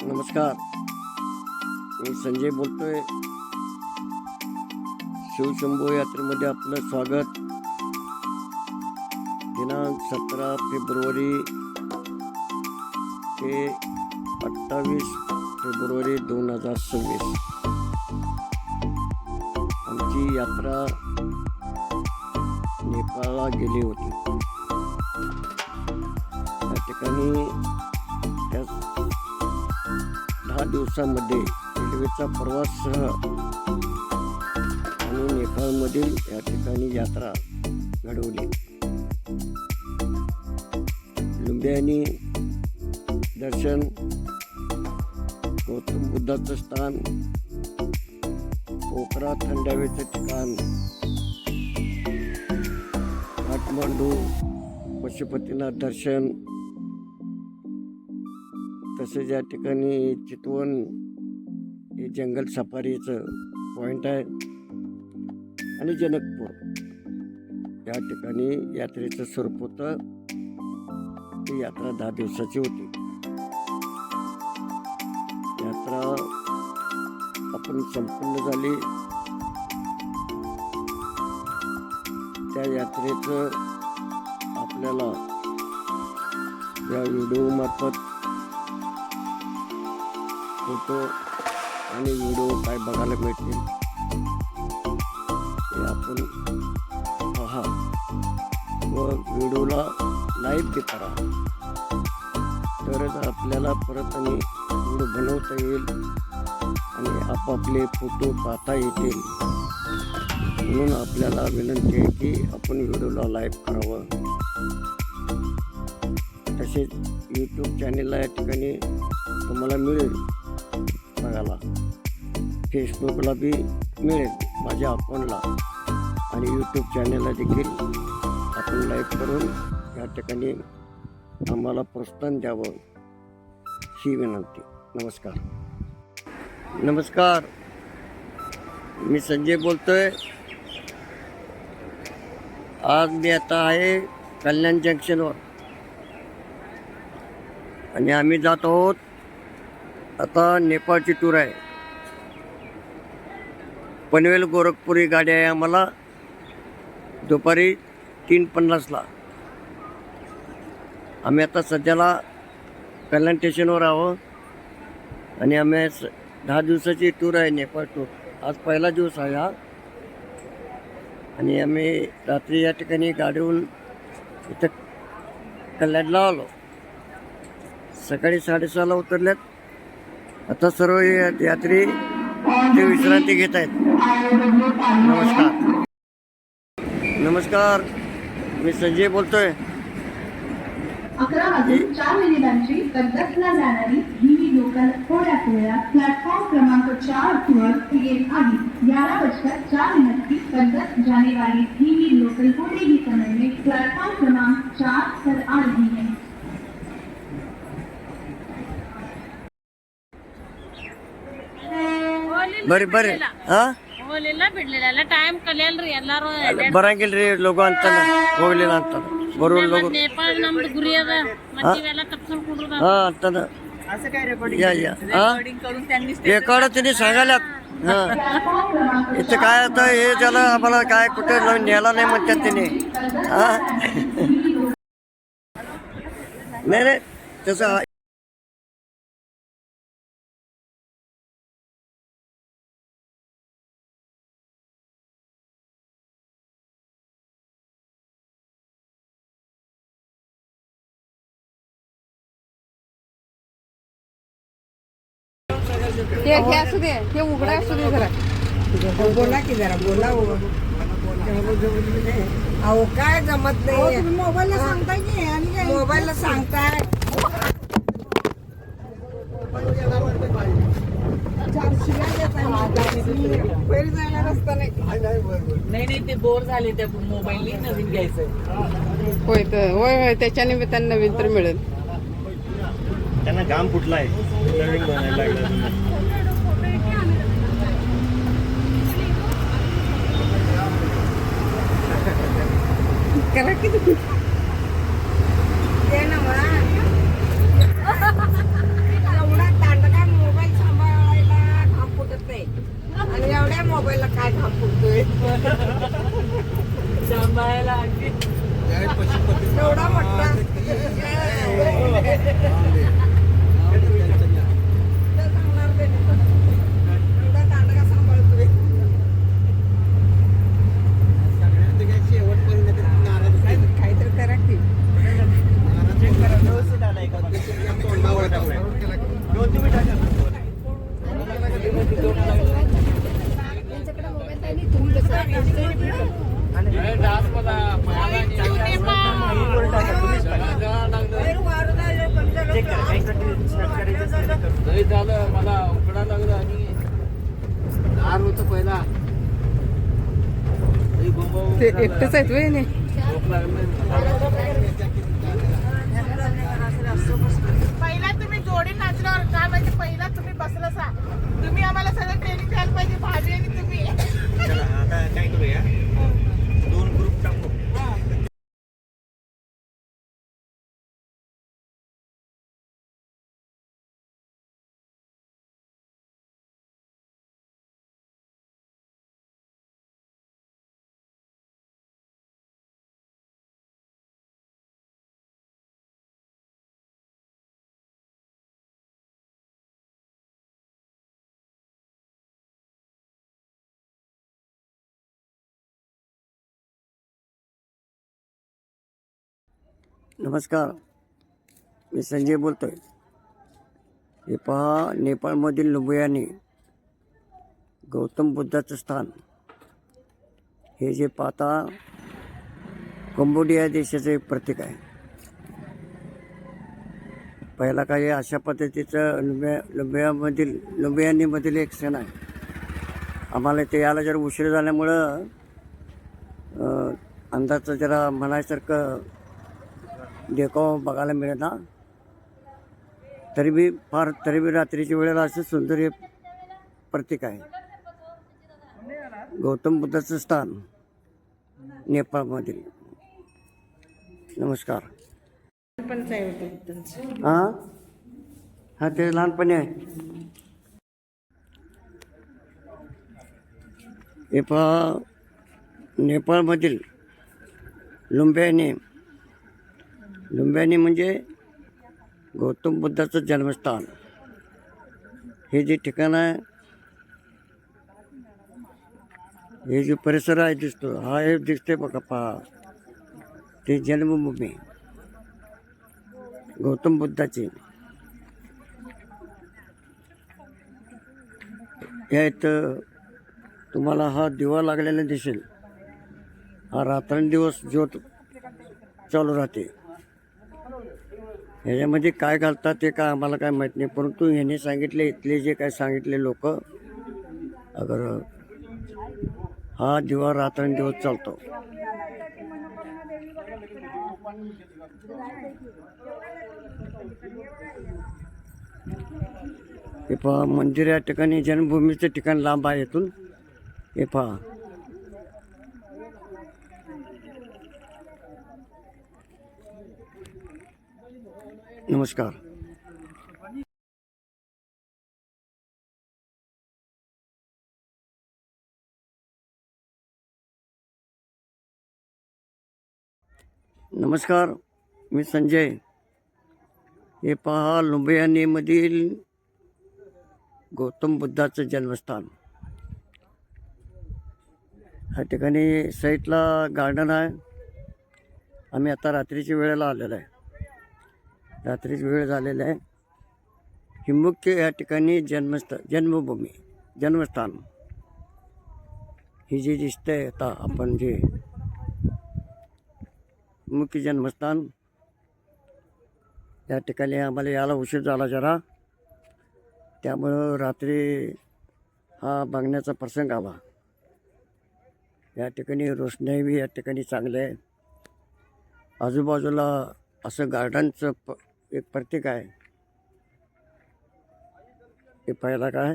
नमस्कार, मी संजय बोलतोय. शिवशंभो यात्रेमध्ये आपलं स्वागत. दिनांक 17 फेब्रुवारी ते 28 फेब्रुवारी 2026 आमची यात्रा नेपाळला गेली होती. त्या ठिकाणी त्या 10 दिवसामध्ये रेल्वेचा प्रवाससह आणि नेपाळमधील या ठिकाणी यात्रा घडवली. लुंबियानी दर्शन, गौतम बुद्धाचं स्थान, पोखरा थंड हवेचं ठिकाण, काठमांडू पशुपतीनाथ दर्शन, तसेच या ठिकाणी चितवन हे जंगल सफारीचं पॉईंट आहे आणि जनकपूर या ठिकाणी यात्रेचं स्वरूप होतं. ती यात्रा 10 दिवसाची होती. यात्रा आपण संपन्न झाली. त्या यात्रेचं आपल्याला या व्हिडिओ मार्फत फोटो आणि व्हिडिओ काय बघायला मिळतील ते आपण पहा व व्हिडिओला लाईक बी करा. तरच आपल्याला परत आणि व्हिडिओ बनवता येईल आणि आपापले फोटो पाहता येतील. म्हणून आपल्याला विनंती आहे की आपण व्हिडिओला लाईक करावं. तसेच यूट्यूब चॅनेलला या ठिकाणी तुम्हाला मिळेल बघायला. फेसबुकला बी मिळेल माझ्या अकाउंटला आणि यूट्यूब चॅनेलला देखील आपण लाईक करून या ठिकाणी आम्हाला प्रोत्साहन द्यावं ही विनंती. नमस्कार. नमस्कार, मी संजय बोलतोय. आज मी आता आहे कल्याण जंक्शनवर आणि आम्ही जात आहोत. आता नेपाळची टूर आहे. पनवेल गोरखपूर ही गाडी आहे आम्हाला दुपारी 3:50ला. आम्ही आता सध्याला कल्याण स्टेशनवर आहोत आणि आम्ही 10 दिवसाची टूर आहे, नेपाळ टूर. आज पहिला दिवस आहे हा. आणि आम्ही रात्री या ठिकाणी गाडीहून इथं कल्याणला आलो. सकाळी 6:30ला उतरल्यात. आता सर्व यात्री ते विश्रांती घेत आहेत. नमस्कार. नमस्कार, मी संजय बोलतोय. 11:04 कर्जतला जाणारी ही लोकल थोड्याच वेळात प्लॅटफॉर्म क्रमांक 4 वर येत आहे. 11:04 की कर्जत जाने वाली ही लोकल थोड़े ही समय में प्लेटफॉर्म क्रमांक 4 पर आ रही है. बरे बरे हा ಹೋಗಲಿಲ್ಲ ಬಿಡ್ಲಿಲ್ಲ ಟೈಮ್ ಕಲಿಯಲ್ರಿ ಎಲ್ಲಾರು ಬರಂಗಿಲ್ರಿ ಲೋಗೋ ಅಂತಾನ ಹೋಗ್ಲಿಲ್ಲ ಅಂತಾನ ಬರೋರು ಲೋಗೋ ನೇಪಾಳ ನಮ್ದು ಗುರಿ ಅದ ಮತ್ತೆ ಇವೆಲ್ಲ ತಪ್ಪಿಸ್ಕೊಂಡು ಕುಡ್ರದ हा ಅಂತಾನ. या या हा रेकॉर्ड त्यांनी सांगायला. हा इथं काय आता हे झालं आम्हाला काय कुठे न्यायला नाही म्हणतात त्यांनी. हा नाही नाही तसं हे असू दे, हे उघडा असू दे जरा. बोला की जरा बोला. अहो काय जमत नाही. मोबाईलला सांगताय की आणि मोबाईलला सांगताय. 4 शिव्या देताय. पहिले जायला रस्ता नाही. नाही ते बोर झाले त्या मोबाईलने नवीन घ्यायचं. होय तर होय होय, त्याच्या निमित्तानं नवीन तर मिळेल. त्यांना घाम फुटलाय नवीन बनायला लागलं. करा की ते ना एवढा दांडगा सांगणार ते एवढा दांडगा सांभाळतोय. काहीतरी करा की झालं मला उकडा लागलं आणि गार होतं पहिला ते एकटंच आहेत वय नाही झोप लागलं पहिला तुम्ही जोडी नाचल्यावर काय म्हणजे पहिला तुम्ही बसला सा तुम्ही आम्हाला सगळं ट्रेनिंग द्यायला पाहिजे भाभी आणि तुम्ही आता काय करूया 2 ग्रुप टाकू. नमस्कार, मी संजय बोलतोय. हे पहा, नेपाळमधील लुंबियानी गौतम बुद्धाचं स्थान. हे जे पाहता कंबोडिया देशाचं एक प्रतीक आहे. पहिला काही अशा पद्धतीचं लुंबियानीमधील एक सण आहे. आम्हाला ते यायला जरा उशीर झाल्यामुळं अंदाजचं जरा म्हणायसारखं देखाव बघायला मिळेना. तरी बी रात्रीच्या वेळेला असं सुंदर हे प्रतीक आहे. गौतम बुद्धाचं स्थान नेपाळमधील. नमस्कार. हां ते लहानपणी आहे. हे पहा, नेपाळमधील लुंबियानी म्हणजे गौतम बुद्धाचं जन्मस्थान. हे जे ठिकाण आहे, हे जो परिसर आहे दिसतो, हा हे दिसते बघा पहा, ते जन्मभूमी गौतम बुद्धाची. यात तुम्हाला हा दिवा लागलेला दिसेल. हा रात्रंदिवस ज्योत चालू राहते. ह्याच्यामध्ये काय घालतात ते काय आम्हाला काय माहीत नाही, परंतु ह्याने सांगितले, इथले जे काय सांगितले लोक, अगर हा दिवा रात्रंदिवस चालतो. हे पहा, मंदिर या ठिकाणी जन्मभूमीचं ठिकाण लांब आहे इथून. हे पहा, नमस्कार. नमस्कार, मी संजय. हे पहा, लुंबियानीमधील गौतम बुद्धाचं जन्मस्थान. ह्या ठिकाणी साईडला गार्डन आहे. आम्ही आता रात्रीच्या वेळेला आलेलो आहे. रात्रीची वेळ झालेला आहे. ही मुख्य या ठिकाणी जन्मस्थान ही जी दिसतंय आता आपण जे मुख्य जन्मस्थान, या ठिकाणी आम्हाला यायला उशीर झाला जरा, त्यामुळं रात्री हा बघण्याचा प्रसंग आला. या ठिकाणी रोषणाई बी या ठिकाणी चांगले आहे. आजूबाजूला असं गार्डनचं एक प्रतीक आहे. हे पाहिला काय,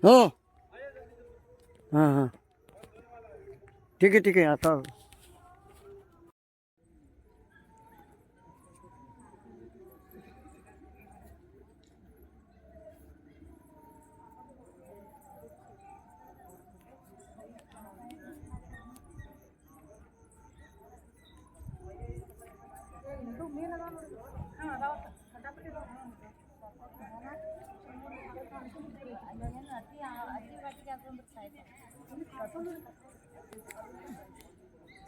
हो हां हां ठीक आहे आता.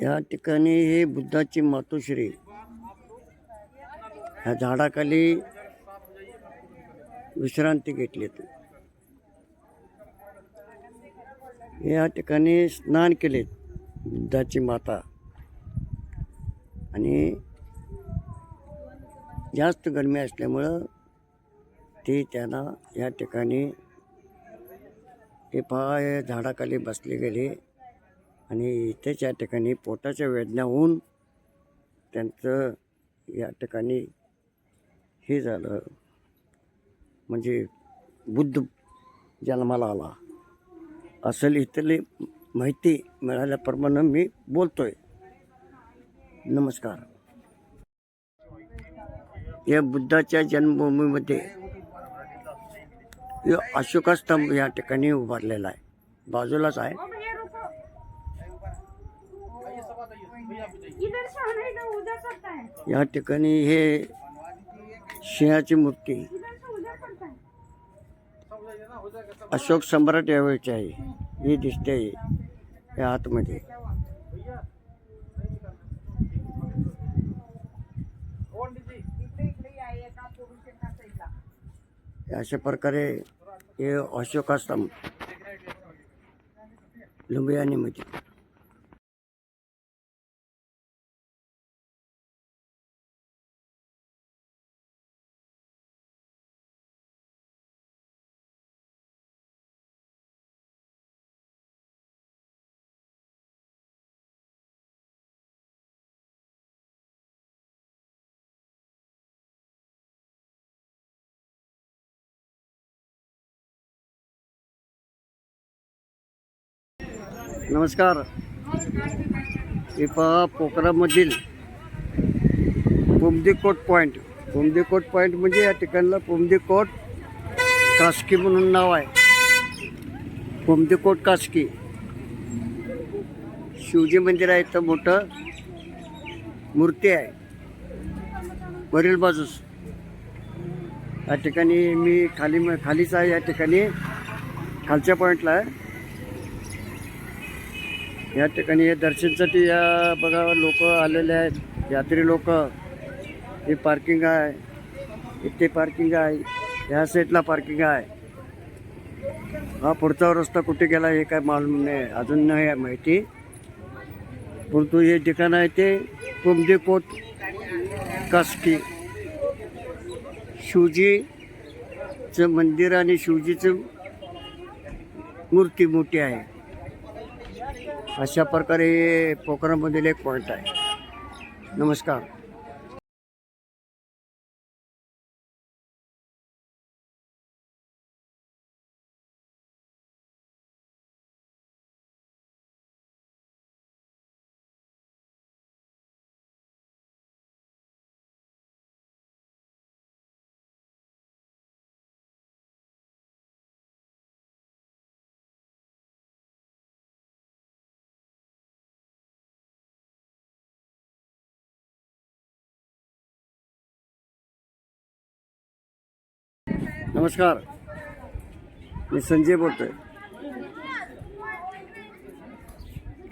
या ठिकाणी हे बुद्धाची मातोश्री ह्या झाडाखाली विश्रांती घेतलीत. या ठिकाणी स्नान केलेत बुद्धाची माता. आणि जास्त गरमी असल्यामुळं ते त्यांना या ठिकाणी हे पहा या झाडाखाली बसले गेले आणि इथेच या ठिकाणी पोटाच्या वेदना होऊन त्यांचं या ठिकाणी हे झालं, म्हणजे बुद्ध जन्माला आला असेल. इथली माहिती मिळाल्याप्रमाणे मी बोलतोय. नमस्कार. या बुद्धाच्या जन्मभूमीमध्ये अशोका स्तंभ या ठिकाणी उभारलेला आहे, बाजूलाच आहे. या ठिकाणी हे सिंहाची मूर्ती अशोक सम्राट यावेळची आहे, ही दिसते या आतमध्ये. अशा प्रकारे हे अशोका स्तंभ लुंबियानीमध्ये. नमस्कार. हे पहा पोखरामधील पुमदीकोट पॉईंट. पुमदीकोट पॉईंट म्हणजे या ठिकाणला पुमदीकोट कास्की म्हणून नाव आहे. पुमदीकोट कास्की शिवजी मंदिर आहे, इथं मोठं मूर्ती आहे वरील बाजूस. या ठिकाणी मी खालीच आहे, या ठिकाणी खालच्या पॉईंटला आहे. या ठिकाणी हे दर्शनसाठी या बघा लोक आलेले आहेत, यात्री लोक. हे पार्किंग आहे, इथे पार्किंग आहे, ह्या साईडला पार्किंग आहे. हा पुढचा रस्ता कुठे गेला हे काय मालूम नाही, अजून नाही माहिती. परंतु हे ठिकाण आहे ते पुमदीकोट कास्की. शिवजीचं मंदिर आणि शिवजीचं मूर्ती मोठी आहे. अशा प्रकारे हे पोखरामधील एक पॉईंट आहे. नमस्कार. नमस्कार, मी संजय बोलतोय.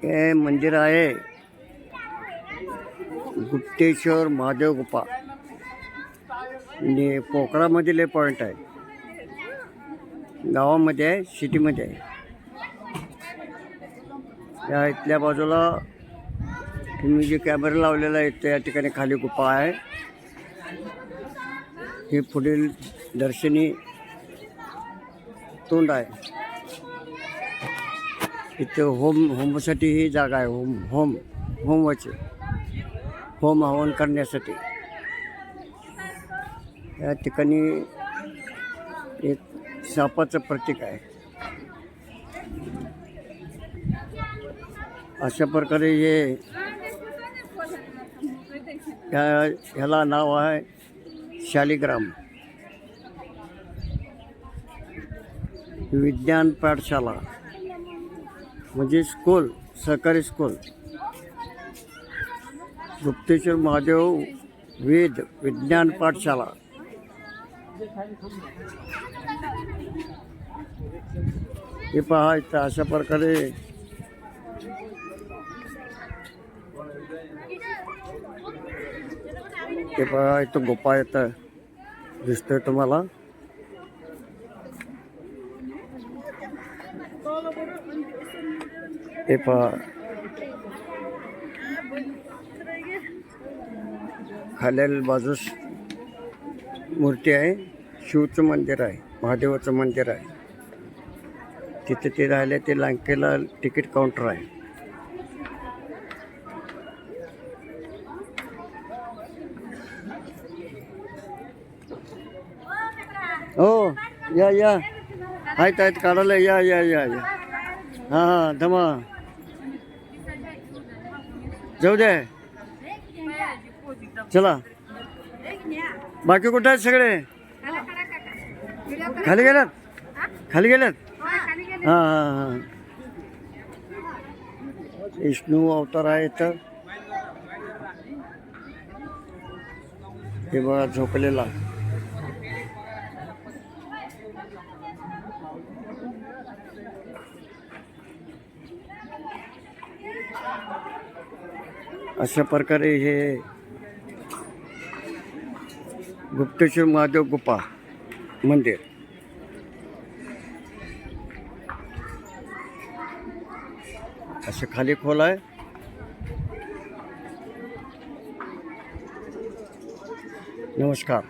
हे मंदिर आहे गुप्तेश्वर महादेव गुफा आणि पोखरामधील हे पॉईंट आहे. गावामध्ये आहे, सिटीमध्ये आहे. या इथल्या बाजूला तुम्ही जे कॅमेरा लावलेला आहे त्या ठिकाणी खाली गुफा आहे. हे पुढील दर्शनी तोंड आहे. इथे होमसाठी ही जागा आहे. होम हवन करण्यासाठी या ठिकाणी एक सापाचं प्रतीक आहे. अशा प्रकारे ह्याला नाव आहे शालिग्राम विज्ञान पाठशाला, म्हणजे स्कूल, सरकारी स्कूल. गुप्तेश्वर महादेव वेद विज्ञान पाठशाला. हे पहा इथं अशा प्रकारे हे पहा इथं गुफा येतं दिसतंय तुम्हाला. हे पहा खालील बाजूस मूर्ती आहे. शिवचं मंदिर आहे, महादेवाचं मंदिर आहे. तिथे ते राहिले ते लंकेला तिकीट काउंटर आहे. हो या या आहेत आहेत काढायला या या या या हां हां धमा जाऊ दे चला. बाकी कुठे आहेत सगळे? खाली गेल्यात खाली गेल्यात हां हां हां. विष्णू अवतार आहे तर हे बघा झोपलेला. अशा प्रकारे हे गुप्तेश्वर महादेव गुफा मंदिर. असं खाली खोल आहे. नमस्कार.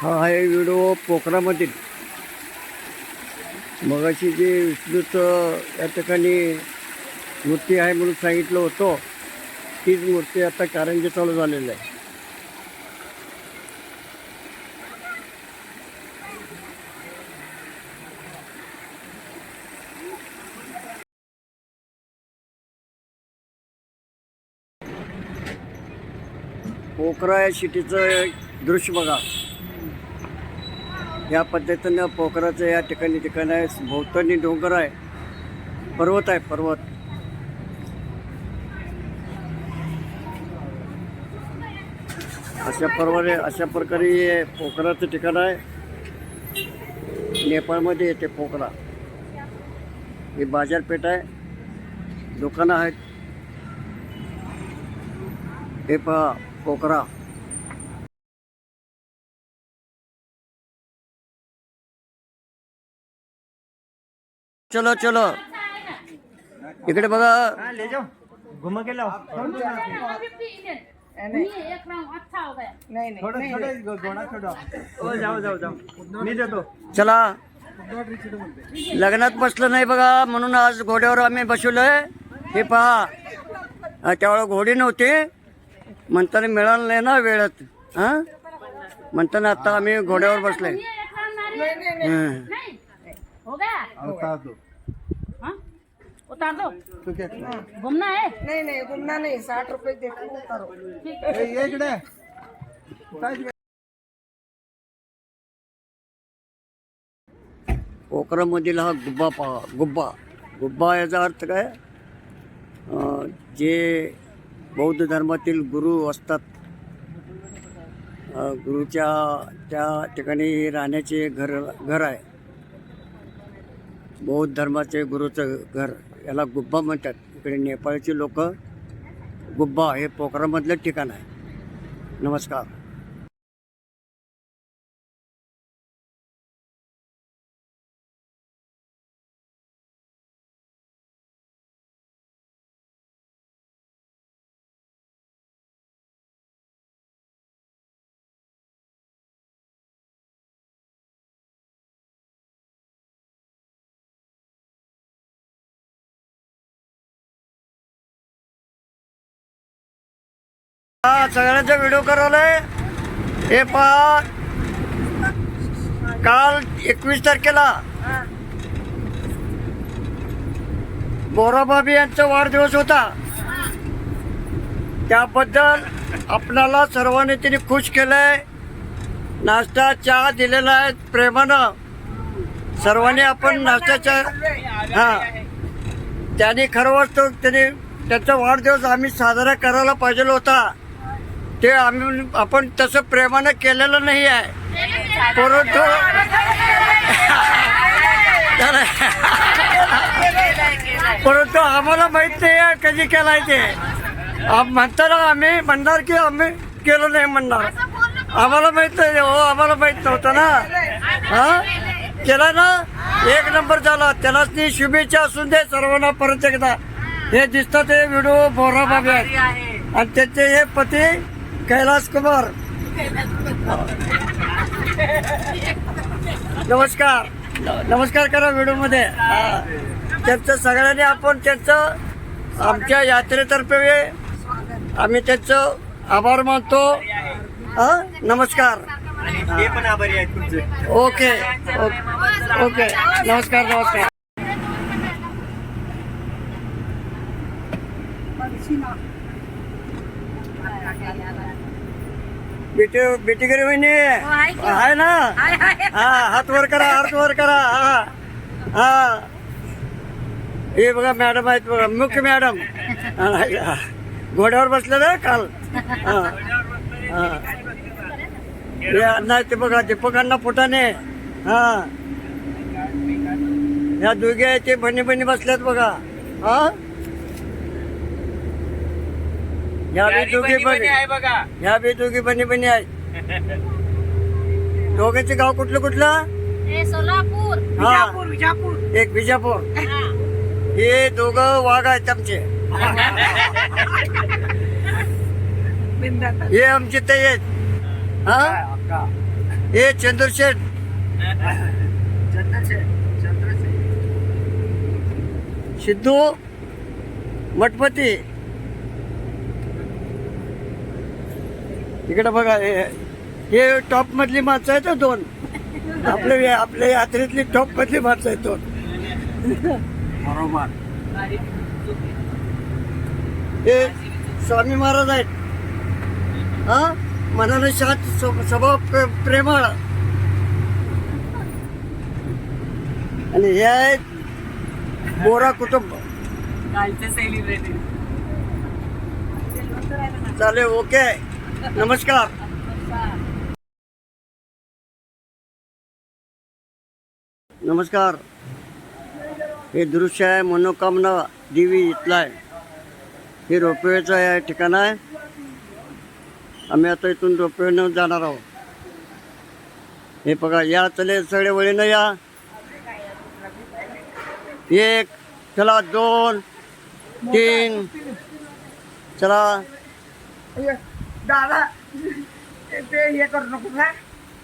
हा आहे व्हिडिओ पोखरामधील. मगाशी जे विष्णूचं या ठिकाणी मूर्ती आहे म्हणून सांगितलं होतं तीच मूर्ती आता कारंजे चालू झालेलं आहे. पोखरा या सिटीचं दृश्य बघा. या पद्धतीनं पोखराचं या ठिकाणी आहे. भोवतानी डोंगर आहे, पर्वत आहे पर्वत. अशा प्रकारे हे पोखराचं ठिकाण आहे. नेपाळमध्ये येते पोखरा. ही बाजारपेठ आहे, दुकानं आहेत. हे पहा पोखरा. चलो चलो इकडे बघा. ले जाओ घुमा के लाओ. मी देतो. चला लग्नात बसलं नाही बघा म्हणून आज घोड्यावर आम्ही बसवलोय. हे पहा त्यावेळेला घोडी नव्हती म्हणताना मिळालं नाही ना वेळात. हां म्हणताना आता आम्ही घोड्यावर बसलोय. हो गया हाँ? उतार दो. घूमना है? नहीं नहीं घूमना नहीं, 60 रुपए देखो उतारो. पोखरामधील हा गुब्बा पहा. गुब्बा याचा अर्थ काय? जे बौद्ध धर्मातील गुरु असतात गुरुच्या त्या ठिकाणी राहण्याचे घर आहे. बौद्ध धर्माचे गुरुचं घर याला गुब्बा म्हणतात. इकडे नेपाळची लोक गुब्बा हे पोखरामधलं ठिकाण आहे. नमस्कार. हा सगळ्यांचा व्हिडिओ करायलाय. हे पहा काल 21 तारखेला बोराबाबी यांचा वाढदिवस होता. त्याबद्दल आपणाला सर्वांनी त्यांनी खुश केलंय. नाश्ता चहा दिलेला आहे प्रेमानं. सर्वांनी आपण नाश्त्याच्या त्यांनी खरं वाटतं त्यांनी त्यांचा वाढदिवस आम्ही साजरा करायला पाहिजे होता. ते आपण तसं प्रेमानं केलेलं नाही आहे. परंतु आम्हाला माहित नाही आहे कधी केलाय ते. म्हणताना आम्ही म्हणणार की आम्ही केलं नाही म्हणणार. आम्हाला माहित नाही हो, आम्हाला माहित नव्हतं ना. हा केला ना, एक नंबर झाला. त्यालाच ती शुभेच्छा असून दे सर्वांना. परत एकदा हे दिसतात हे व्हिडिओ बोरा बाबी आहेत आणि त्यांचे हे पती कैलास कुमार. नमस्कार नमस्कार करा व्हिडिओ मध्ये. त्यांचं सगळ्यांनी आपण त्यांचं आमच्या यात्रेतर्फे आम्ही त्यांचं आभार मानतो. नमस्कार. ते पण आभारी आहेत तुमचे. ओके ओके नमस्कार नमस्कार. बेटी घरी वहिनी आहे ना. हा हात वर करा, हात वर करा. हा हे बघा मॅडम आहेत बघा, मुख्य मॅडम घोड्यावर बसले ना काल. हे अण्णा ते बघा दीपक अण्णा फुटाने. हा ह्या दोघे आहेत ते बहिणी बहिणी बसल्यात बघा. हा ह्या बी दोघी बहिणी ह्या बी दोघी बहिणी बहिणी आहेत. दोघांचे गाव कुठलं कुठलं? सोलापूर. हा एक बिजापूर. हे दोघं वाघ आहेत आमचे. हे आमचे ते आहेत. हा हे चंद्रशेठ. सिद्धू मठपती. इकडे बघा हे टॉप मधली माणसं आहेत दोन. आपल्या यात्रेतली टॉप मधली माणसं आहेत दोन. बरोबर. हे स्वामी महाराज आहेत. हा मनाने शांत, स्वभाव प्रेमळ. आणि हे आहेत बोरा कुटुंब. सेलिब्रिटी. चालेल ओके नमस्कार. नमस्कार. हे दृश्य आहे मनोकामना देवी इथला आहे. हे रोपवेचं आहे ठिकाण आहे. आम्ही आता इथून रोपवेनं जाणार आहोत. हे बघा या चले सगळे वळीनं या. एक चला, 2 3 चला. दादा ते हे करू नको ना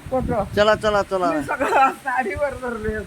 फोटो. चला चला चला. सगळं साडीवर धरले.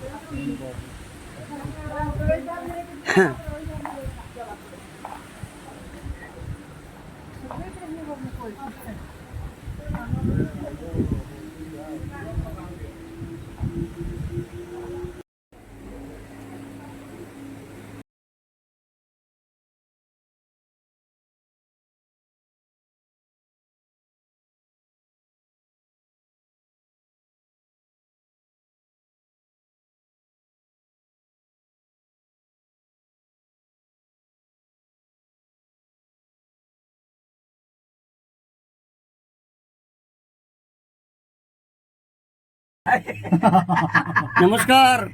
नमस्कार.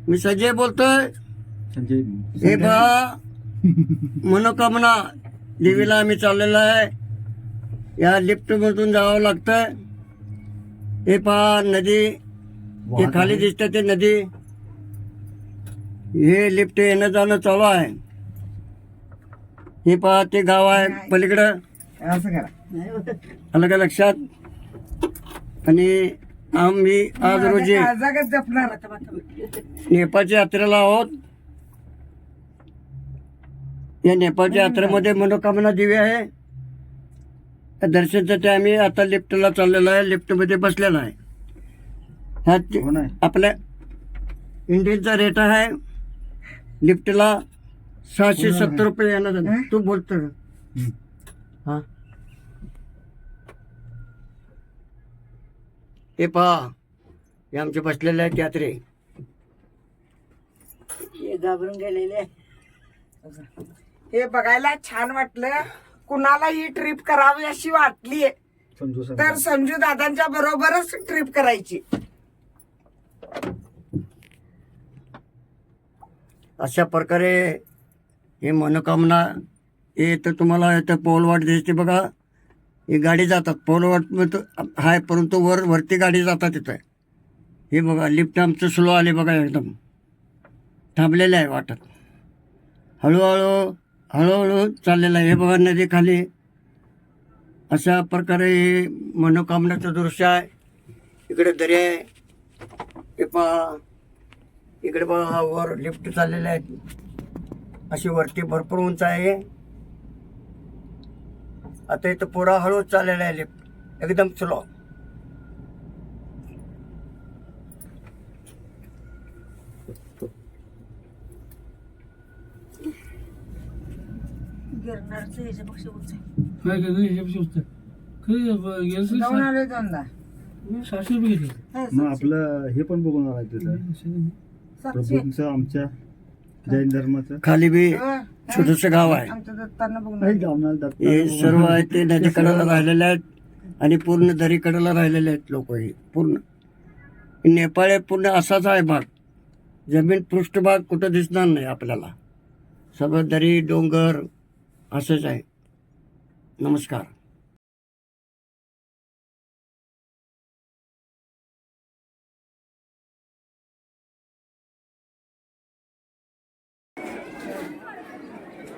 मी संजय बोलतोय. हे बघा मनोकामना देवीला आम्ही चाललेलो आहे. या लिफ्ट मधून जावं लागतंय. हे पहा नदी, हे खाली दिसते ते नदी. हे लिफ्ट येणं जाणं चालू आहे. हे पहा ते गाव आहे पलीकडं. असं करा. आलं का लक्षात? आणि आम्ही आज रोजी जागाच जपणार. नेपाळच्या यात्रेला आहोत. या नेपाळच्या यात्रेमध्ये मनोकामना देवी आहे. त्या दर्शनासाठी आम्ही आता लिफ्टला चाललेलो आहे. लिफ्टमध्ये बसलेलो आहे. आपल्या इंडियनचा रेट आहे लिफ्टला 670 रुपये येणार. तू बोलतो हा हे पहा, हे आमचे बसलेले आहेत यात्रे. हे घाबरून गेलेले. हे बघायला छान वाटलं. कुणाला ही ट्रिप करावी अशी वाटली तर संजू दादांच्या बरोबरच ट्रिप करायची. अशा प्रकारे हे मनोकामना, हे तर तुम्हाला इथं पोलवाट दिसते बघा. ही गाडी जातात पोलवाट आहे, परंतु वरती गाडी जातात तिथं. हे बघा लिफ्ट आमचं स्लो आले बघा, एकदम थांबलेलं आहे वाटत. हळूहळू चाललेलं आहे. हे बघा नदी खाली. अशा प्रकारे हे मनोकामनाचं दृश्य आहे. इकडे दरी आहे. हे पहा, इकडे बघा वर लिफ्ट चाललेले आहेत. अशी वरती भरपूर उंच आहे. आता इथं पुढा हळू चाललेला आहे लिफ्ट, एकदम स्लो. मग आपलं हे पण बघून आलं तिथं प्रभूंचं आमच्या जैन धर्माचं खाली बी छोटस गाव आहे. हे सर्व आहे ते नदीकडेला राहिलेले आहेत आणि पूर्ण दरीकडेला राहिलेले आहेत लोक. हे पूर्ण नेपाळ पूर्ण असाच आहे भाग. जमीन पृष्ठभाग कुठं दिसणार नाही आपल्याला. सगळं दरी डोंगर असंच आहे. नमस्कार.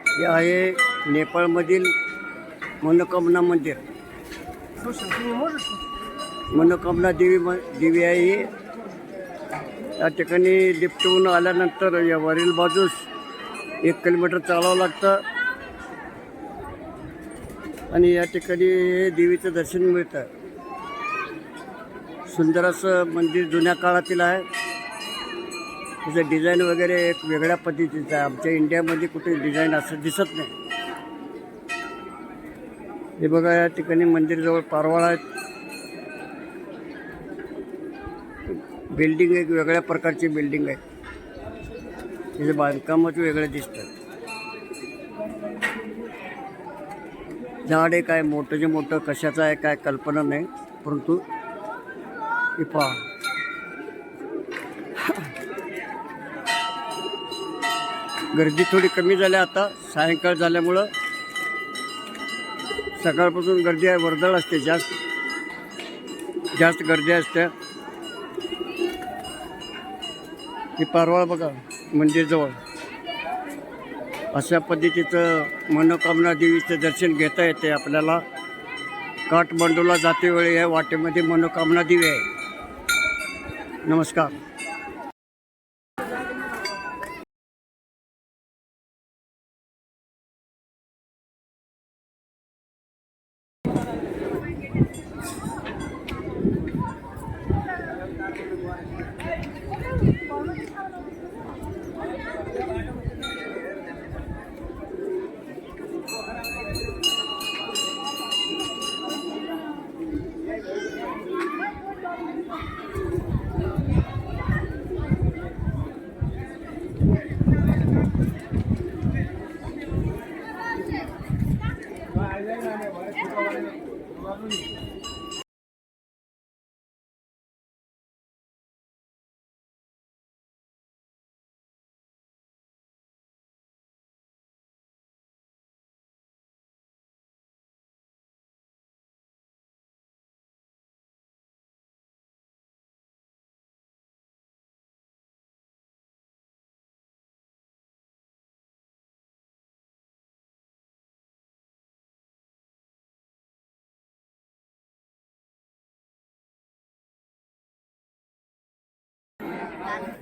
हे आहे नेपाळमधील मनोकामना मंदिर. मनोकामना देवी आहे ही. या ठिकाणी लिफ्टहून आल्यानंतर या वरील बाजूस 1 किलोमीटर चालावं लागतं आणि या ठिकाणी देवीचं दर्शन मिळतं. सुंदर असं मंदिर जुन्या काळातील आहे. त्याचं डिझाईन वगैरे एक वेगळ्या पद्धतीचं आहे. आमच्या इंडियामध्ये कुठे डिझाईन असं दिसत नाही. हे बघा या ठिकाणी मंदिरजवळ पारवाळ आहेत. बिल्डिंग एक वेगळ्या प्रकारची बिल्डिंग आहे. त्याचं बांधकामच वेगळं दिसतं. झाड आहे काय मोठंचे मोठं कशाचं आहे काय कल्पना नाही, परंतु हे पहा. गर्दी थोडी कमी झाली आता सायंकाळ झाल्यामुळं. सकाळपासून गर्दी आहे, वर्दळ असते, जास्त गर्दी असते. ही पारवाळ बघा मंदिरजवळ. अशा पद्धतीचं मनोकामना देवीचं दर्शन घेता येते आपल्याला. काठमांडूला जातेवेळी या वाटेमध्ये मनोकामना देवी आहे. नमस्कार.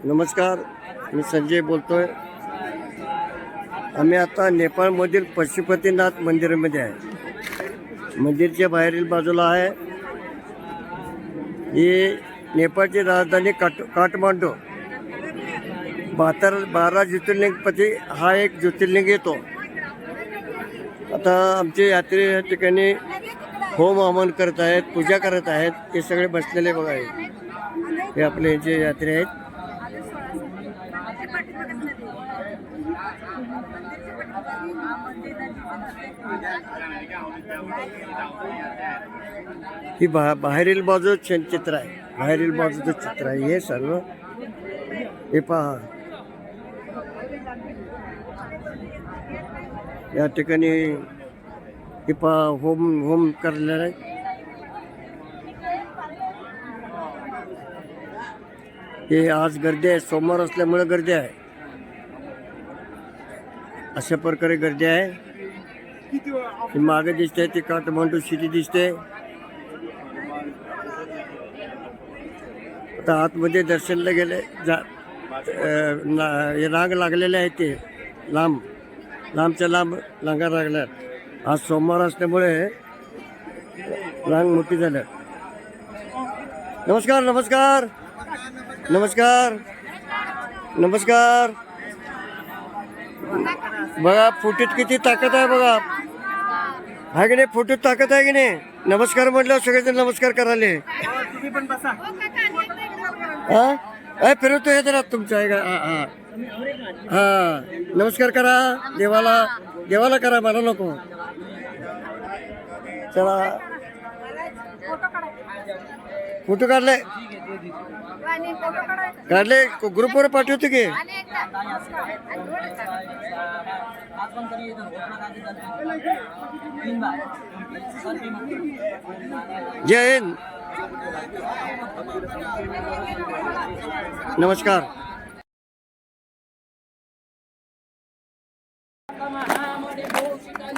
नमस्कार, मी संजय बोलतोय. आम्ही आता नेपाळमधील पशुपतीनाथ मंदिरामध्ये आहे. मंदिरच्या बाहेरील बाजूला आहे. ही नेपाळची राजधानी काठमांडू. 12 ज्योतिर्लिंगपैकी हा एक ज्योतिर्लिंग येतो. आता आमचे यात्री या ठिकाणी होम हवन करत आहेत, पूजा करत आहेत. हे सगळे बसलेले बघा हे आपले जे यात्रे आहेत. ही बाहेरील बाजू चित्र आहे, बाहेरील बाजूचं चित्र आहे हे सर्व. हे पहा या ठिकाणी हे पहा होम करलेलं आहे. हे आज गर्दी आहे, सोमवार असल्यामुळे गर्दी आहे. अशा प्रकारे गर्दी आहे. ही मागे दिसते ती काठमांडू सिटी दिसते. आता आतमध्ये दर्शनला गेले रांग लागलेले आहे ते लांबच्या लांब रांगा लागल्यात. आज सोमवार असल्यामुळे रांग मोठी झाल्या. नमस्कार नमस्कार नमस्कार नमस्कार. बघा फुटीत किती ताकद आहे बघा. आहे की नाही, फुटीत ताकद आहे की नाही. नमस्कार म्हटल्यावर सगळेजण नमस्कार करायले. हा फिरवतो हे जरा तुमचं आहे का. हा नमस्कार करा देवाला करा, मला नको. चला फोटो काढले ग्रुपवर पाठवतो की. जय हिंद. नमस्कार.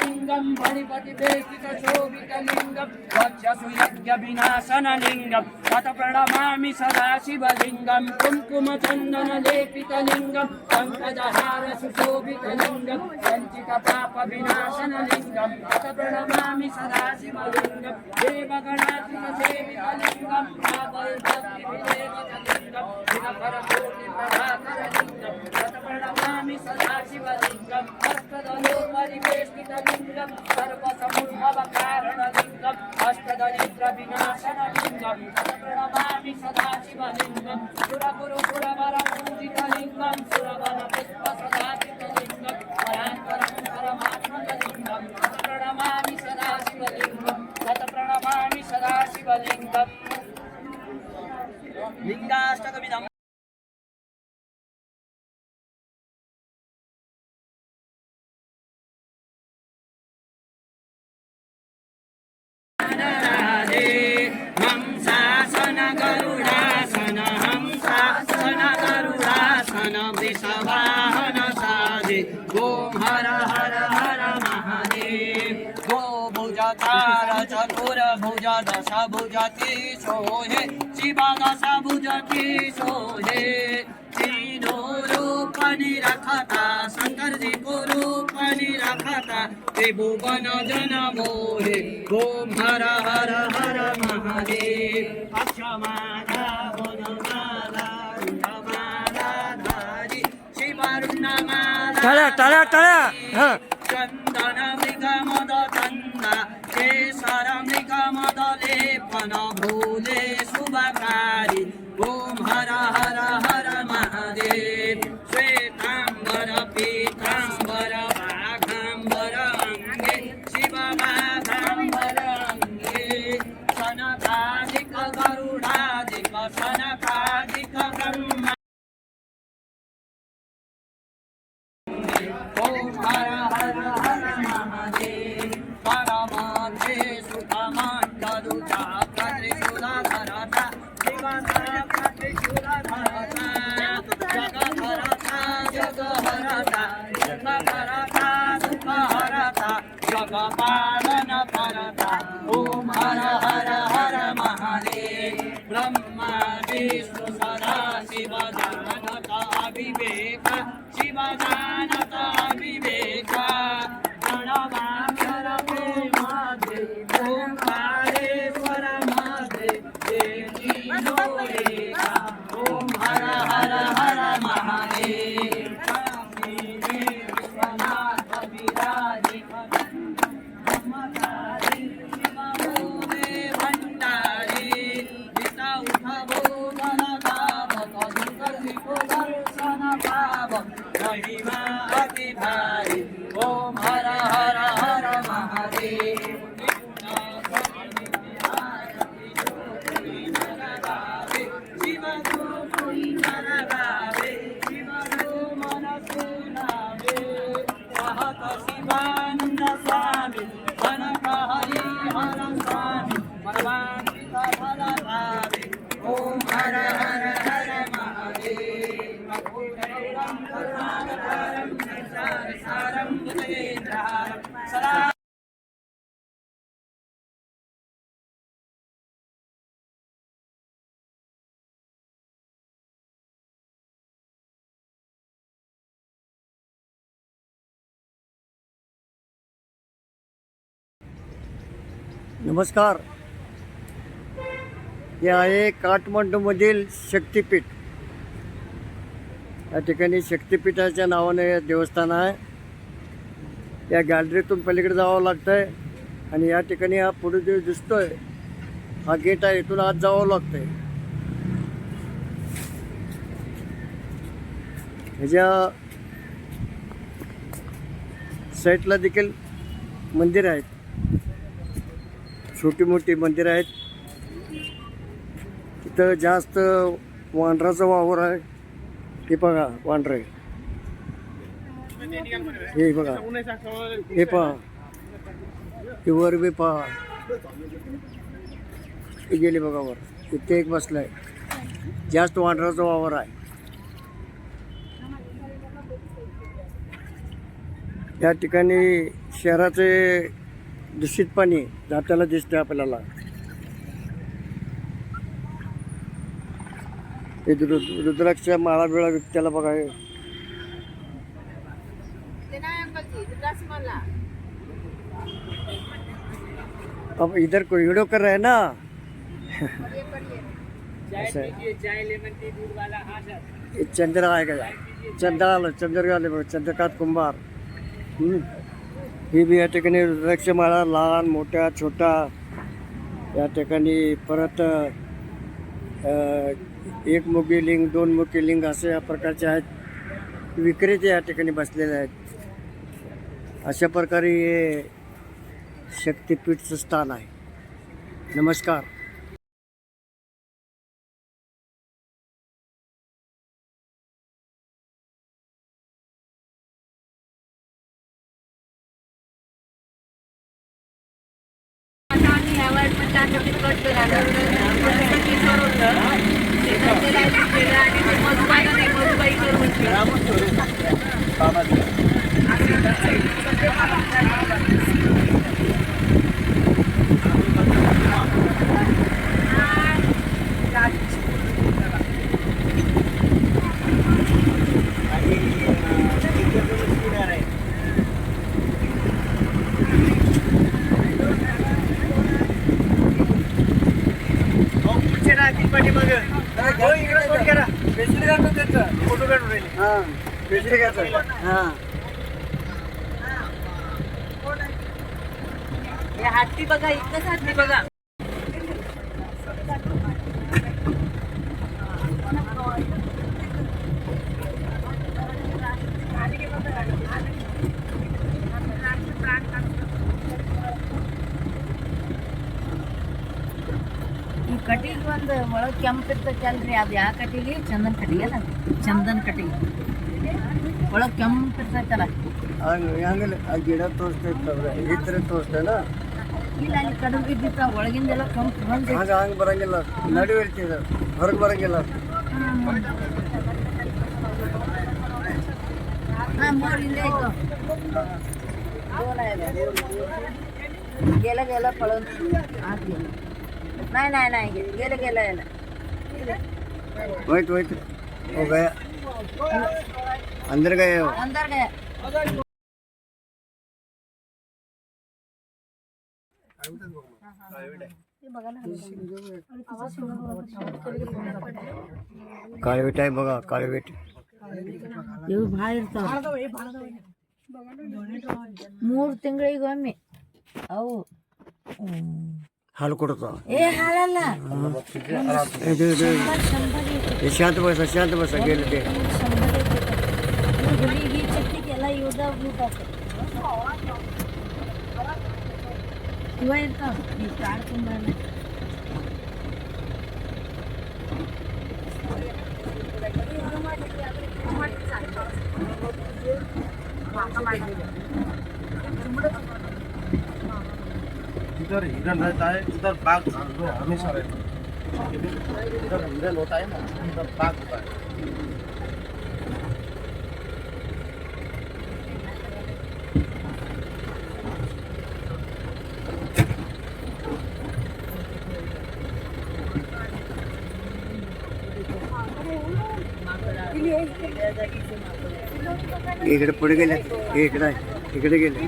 लिंगम भणिपतिशोभितलिंगम वक्षसुयज्ञविनाशनलिंगम तत प्रणमामि सदाशिवलिंगम कुङ्कुमचन्दनलेपितलिंगम पङ्कजहार सुशोभितलिंगम वञ्चितपापविनाशनलिंगम तत प्रणमामि सदाशिवलिंगम देवगणात्मसेवितलिंगम प्राबलभक्तिविदेवतलिंगम दिनकरकोटिप्रभाकरलिंगम तत प्रणमामि सदाशिवलिंगम अष्टदलोपरिवेष्टितलिंगम सर्वसमुद्भवकारणलिंगम अष्टदरिद्रविनाशनलिंगम प्रणमामि सदाशिवलिंगम सुरगुरुकुलवरपूजितलिंगम सुरवनपुष्पसदाचितलिंगम परात्परं परमात्मलिंगम प्रणमामि सदाशिवलिंगम तत्प्रणमामि सदाशिवलिंगम लिंगाष्टकमिदं हंसासन गरुडासन हंसासन गरुडासन वृषवाहन साजे ओम हर हर हर महादेव. गो भुजकार चतुर्भुज दश भुजति सोहे शिव दश भुजति सोहे. तीनों रूप निरखता शंकर जी को रूप निरखता त्रिभुवन जन मोहे. ओम हर हर हर महादेव. अक्षमाला वनमाला रुणमाला धारी शिवरुणमाला टाळ्या. हा चंदन मृग मद चंदा केसर मृग मद लेपन भूले शुभकारी. ओम हर हर हर महादेव. श्वेतांबर पीतांबर वाघांबर अंगे शिव वाघांबर अंगे शनकादिक गरुडादिक शनकादिक ब्रह्मा. ओम हर हर हर महादेव. परमात्मे सुखमण्डलुजा त्रिशूलधरता शिवता त्रिशूलधरता जगहरता जगहरता सुखहरता सुखहरता जगपालन करता. ओम हर हर हर महादेव. ब्रह्मा विष्णु सदा शिव जानत अविवेक शिव जानत अविवेक. प्रणवाक्षर प्रेमादे ओंकारेश्वर मादे देवी लोरेका. ओम हर हर हर महादेव. विश्वनाथ विराजित ब्रह्मचारी शिव भूषण धाम कलिको दर्शन पाव महिमा अति भारी ओम हर हर हर महादेव शिव कोई मन गावे शिव मन सुनावे कहत शिवानंद स्वामी मन हरि हर स्वामी मनवांचित फल पावे ओम हर हर हर महादेव अखंडं करुणावतारं संसारसारं भुजगेन्द्रहारं सदा नमस्कार. हे आहे काठमांडूमधील शक्तिपीठ. या ठिकाणी शक्तिपीठाच्या नावाने हे देवस्थान आहे. या गॅलरीतून पलीकडे जावं लागतं आहे आणि या ठिकाणी हा पुढे जो दिसतोय हा गेट आहे, इथून आत जावं लागतं आहे. ह्याच्या साईडला देखील मंदिर आहेत, छोटी मोठी मंदिर आहेत. तिथं जास्त वानराचा वावर आहे. हे बघा वानर आहे, हे बघा, हे पहा, हे वर बी पहा, हे गेले बघा वर, इथे एक बसलाय. जास्त वानराचा वावर आहे. या ठिकाणी शहराचे दूषित पाणी जाताना दिसते आपल्याला. हे रुद्राक्ष माळा बिळा विकत्याला बघा. हे अब इधर कोई वीडियो कर रहा है ना. ये चंद्र आएगा, चंद्रकांत कुंभार. ही बी या ठिकाणी रुद्राक्षमाळा लहान मोठ्या छोटा या ठिकाणी. परत एक मुखी लिंग, दोन मुखी लिंग असे या प्रकारचे आहेत. विक्रेते या ठिकाणी बसलेले आहेत. अशा प्रकारे हे शक्तिपीठचं स्थान आहे. नमस्कार. हत्ती बघा, इथंच हत्ती बघा. ಈ ಕಟ್ಟಿಗೆ ಒಂದು ಒಳಗೆ ಕೆಂಪಿರ್ತೈತಲ್ರಿ, ಅದು ಯಾವ ಕಟ್ಟಿಗೆ? ಚಂದನ್ ಕಟ್ಟಿಗೆ ಅಲ್ಲ, ಚಂದನ್ ಕಟ್ಟಿಗೆ ಒಳಗೆ ಕೆಂಪಿರ್ತೈತಲ್ಲ. ಹಂಗಲ್ಲ, ಆ ಗಿಡ ತೋರಿಸ್ತೈತವ್ರೆ, ಈ ಥರ ತೋರಿಸ್ತೇನ. ಇಲ್ಲ, ಅಲ್ಲಿ ಕಡುಬು ಬಿದ್ದಿತ್ತ, ಒಳಗಿಂದೆಲ್ಲ ಕೆಂಪು ಬಂದು ಹಂಗೆ ಬರಂಗಿಲ್ಲ, ನಡುವೆ ಇರ್ತಿದ, ಹೊರಗೆ ಬರಂಗಿಲ್ಲ. हां मोर इले ऐको दोन आहे गेला गेला पळून आत गेला. नाही नाही नाही गेला गेला याला. वेट वेट हो गया, अंदर गए हो. अंदर गया. काळवेट आहे बघा, काळवेट. ಇವು ಭಾಳ ಇರ್ತಾವ. 3 ತಿಂಗಳಿಗೆ ಒಮ್ಮೆ ಅವು हालकोटचा ए हालाला हे ते- हे शांत बसा गेले ते ही चटणी केला एवढा ब्लूट किंवा येतं मी काढून राहिला इधर हिरन रहता है, उधर बाघ जो हमेशा रहता है। इधर हिरन होता है ना, उधर बाघ होता है। इकडे पुढे गेले इकडे गेले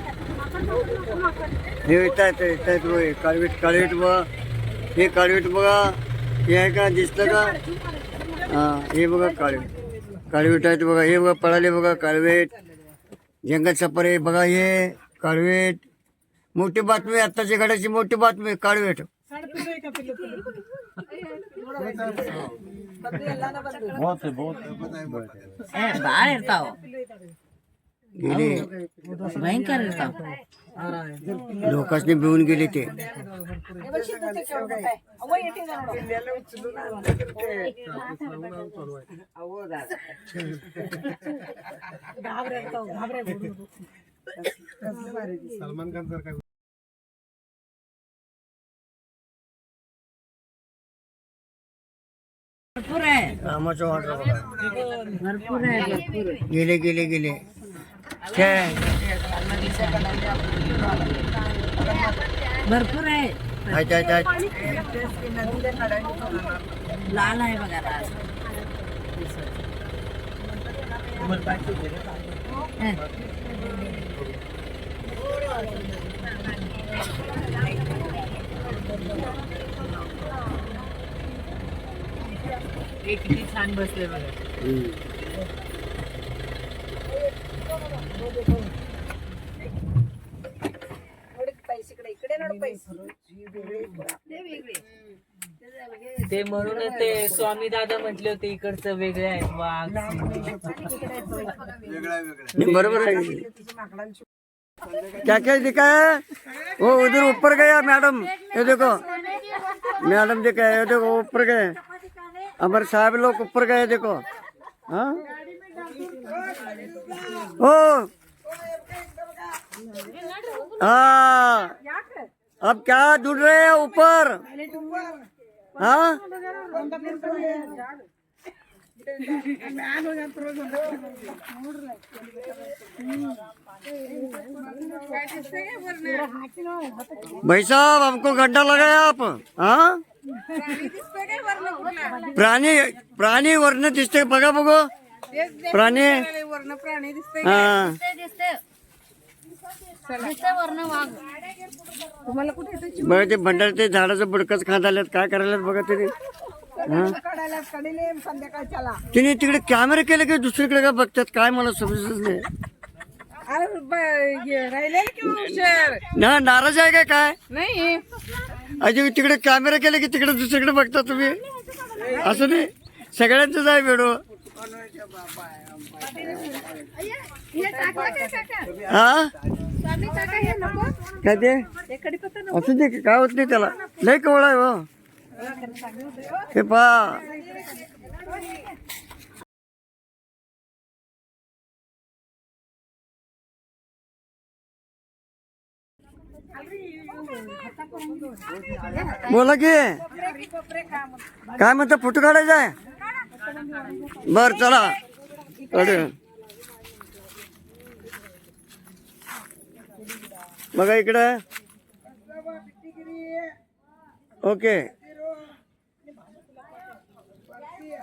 हे येतात बघ काळवीट बघा हे काळवीट बघा हे आहे का दिसतं का हा हे बघा काळवीट आहेत बघा हे बघा पळाले बघा काळवीट जंगल सफारी बघा हे काळवीट मोठी बातमी आत्ताच्या घडाची मोठी बातमी काळवीट ಬಾಳ ಇರ್ತಾವ गेले ಭಯಂಕರ ಇರ್ತಾವ लोकांनी भिवून गेले ते सलमान खान सारखा भरपूर आहे कामाचं ऑर्डर बघा भरपूर आहे भरपूर गेले काय भरपूर आहे आहेत लाल आहे बघा लाल हं. हे किती छान बसले बघा ते म्हणून ते स्वामी दादा म्हटले होते इकडचं वेगळे आहेत वाघ बरोबर आहे क्या दिखा है वो उधर ऊपर गया मैडम ये देखो मैडम देखा है ये देखो ऊपर गए हमारे साहब लोग ऊपर गए देखो हाँ ओ हाँ अब क्या ढूंढ रहे हैं ऊपर हाँ भाई साहब हमको गड्ढा लगाया आप हाँ प्राणी वर्ण दिसते बघा बघो प्राणी हाँ बघा ते भंडार ते झाडाचं बुडकच खात आल्यात काय करायला बघा तरी तिने तिकडे कॅमेरा केले की दुसरीकडे का बघतात काय मला समजतच नाही ना नाराज आहे काय नाही अजून तिकडे कॅमेरा केले की तिकडे दुसरीकडे बघता तुम्ही असं नाही सगळ्यांचंच आहे व्हिडिओ हा काय ते असं ते काय होत नाही त्याला लय कवळ आहे हो हे पा बोला की काय म्हणता फोटो काढायचा आहे बर चला अरे बघा इकडे ओके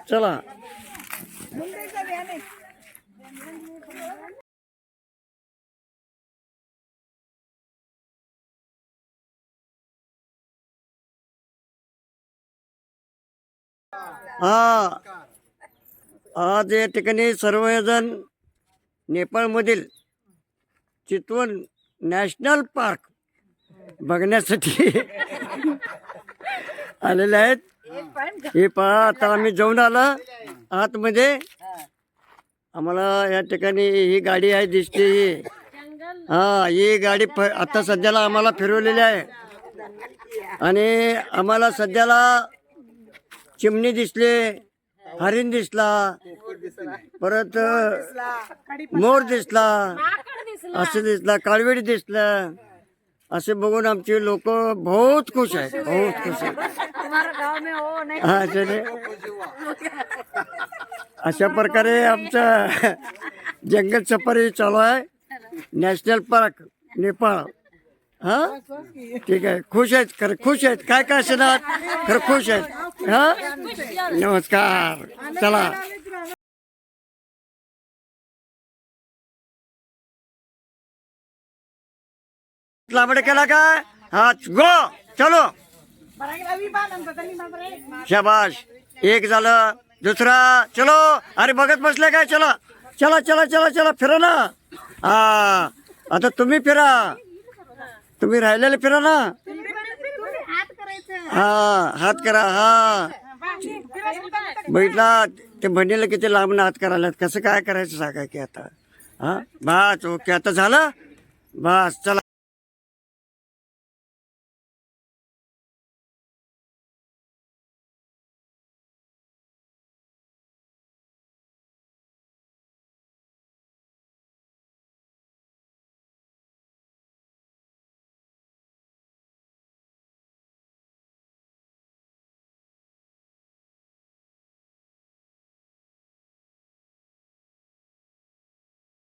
चला हा आज या ठिकाणी सर्वजण नेपाळमधील चितवन नॅशनल पार्क बघण्यासाठी आलेले आहेत. हे पहा, आता आम्ही जाऊन आलो आतमध्ये. आम्हाला या ठिकाणी ही गाडी आहे दिसते ही. हा, ही गाडी आता सध्याला आम्हाला फिरवलेली आहे. आणि आम्हाला सध्याला चिमणी दिसले, हरिण दिसला, परत मोर दिसला, असं दिसला, काळवेडी दिसलं. असे बघून आमचे लोक बहुत खुश आहेत, बहुत खुश आहेत. हा, चले. अशा प्रकारे आमचं जंगल सफारी चालू आहे. National park Nepal. हा, ठीक आहे. खुश आहेत, खरं खुश आहेत. काय काय असणार, खरं खुश आहेत. हा, नमस्कार. चला. लांबडे केला काय? हा, गो चलो. शाबाश. एक झालं, दुसरा. चलो. अरे बघत बसले काय? चला चला चला चला चला, फिरा ना. हा, आता तुम्ही फिरा, तुम्ही राहिलेले फिरा ना. हा, हात करा. हा, बघितला ते बहिणीला किती लांब हात करायला. कसं काय करायचं सांगा की आता. हा, बस ओके. आता झालं, बस चला.